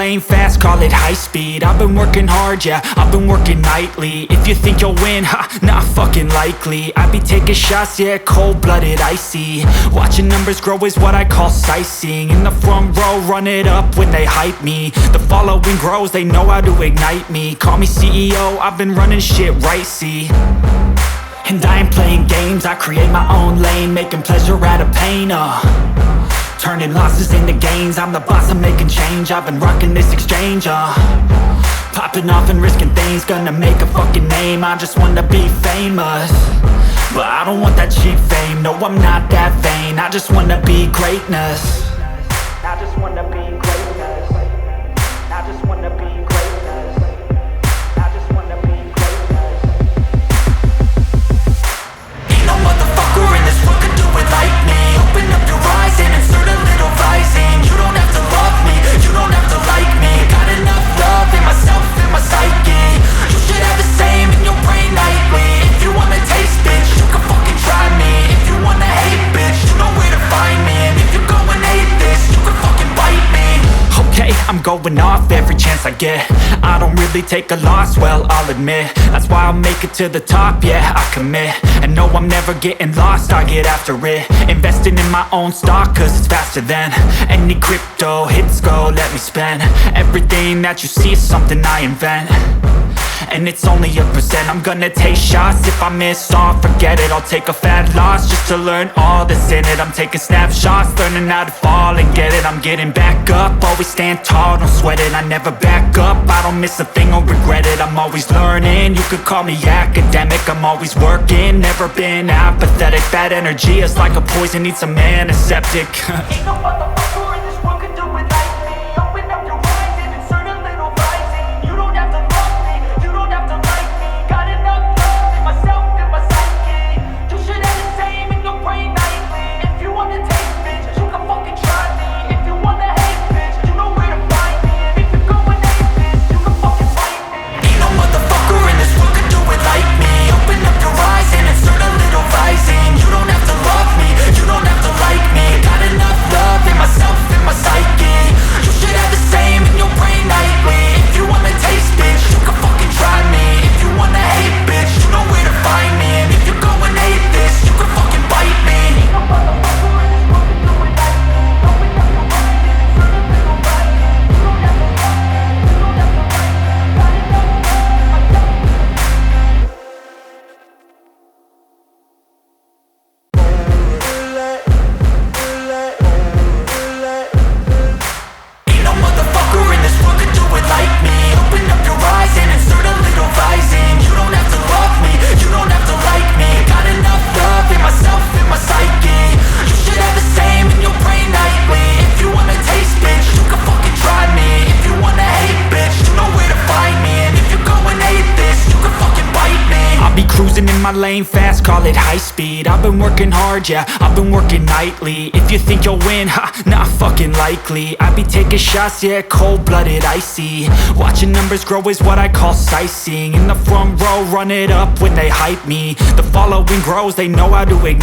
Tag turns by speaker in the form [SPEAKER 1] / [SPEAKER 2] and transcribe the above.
[SPEAKER 1] lane fast, call it high speed. I've been working hard, yeah, I've been working nightly. If you think you'll win, ha, not fucking likely. I be taking shots, yeah, cold-blooded, icy. Watching numbers grow is what I call sightseeing. In the front row, run it up when they hype me. The following grows, they know how to ignite me. Call me CEO, I've been running shit right, see. And I ain't playing games, I create my own lane, making pleasure out of pain, turning losses into gains. I'm the boss, I'm making change. I've been rocking this exchange, popping off and risking things. Gonna make a fucking name, I just wanna be famous. But I don't want that cheap fame, no, I'm not that vain. I just wanna be greatness. I just wanna be greatness. I just wanna be greatness. I just wanna be greatness. Ain't no motherfucker in this world could do it like me. Open up your eyes and insert a little rising. You don't have to love me, you don't have to like me. Got enough love in myself, in my psyche. You should have the same in your brain nightly. If you wanna taste, bitch, you can fucking try me. If you wanna hate, bitch, you know where to find me. And if you go and hate this, you can fucking bite me. Okay, I'm going off every chance I get. I don't really take a loss, well, I'll admit. That's why I'll make it to the top, yeah, I commit. And no, I'm never getting lost, I get after it. Investing in my own stock, cause it's faster than any crypto hits go, let me spend. Everything that you see is something I invent, and it's only a percent. I'm gonna take shots, if I miss all, forget it. I'll take a fat loss just to learn all that's in it. I'm taking snapshots, learning how to fall and get it. I'm getting back up, always stand tall, don't sweat it. I never back up, I don't miss a thing or regret it. I'm always learning, you could call me academic. I'm always working, never been apathetic. Bad energy is like a poison, needs some antiseptic. Ain't no motherfucker in this world could do it like me. Open up your eyes and insert a little rising. You don't have to love me, you don't have to like me. Got enough love in myself, in my psyche. You should have the same in your brain nightly. If you wanna taste, bitch, you can fucking try me. If you wanna hate, bitch, you know where to find me. And if you go and hate this, you can fucking fight me. Ain't no motherfucker in this world could do it like me. Open up your eyes and insert a little rising. You don't have to love me, you don't have to like me. Got enough love in myself, in my psyche. You should have the same in your brain nightly. If you wanna taste, bitch, you can fucking try me. If you wanna hate, bitch, you know where to find me. And if you go and hate this, you can fucking bite me. Ain't no motherfucker in this world could do it like me. Open up your eyes and insert a little rising. You don't have to love me, you don't have to like me. Got enough love in myself. Ain't no motherfucker in this world could do it like me. Open up your eyes and insert a little rising. You don't have to love me, you don't have to like me. Got enough love in myself, in my psyche. You should have the same in your brain nightly. If you wanna taste, bitch, you can fucking try me. If you wanna hate, bitch, you know where to find me. And if you go and hate this, you can fucking bite me. I'll be cruising in my lane fast, call it high speed. I've been working hard, yeah, I've been working nightly. If you think you'll win, ha, not fucking likely. I be taking shots, yeah, cold-blooded, icy. Watching numbers grow is what I call sightseeing. In the front row, run it up when they hype me. The following grows, they know how to ignite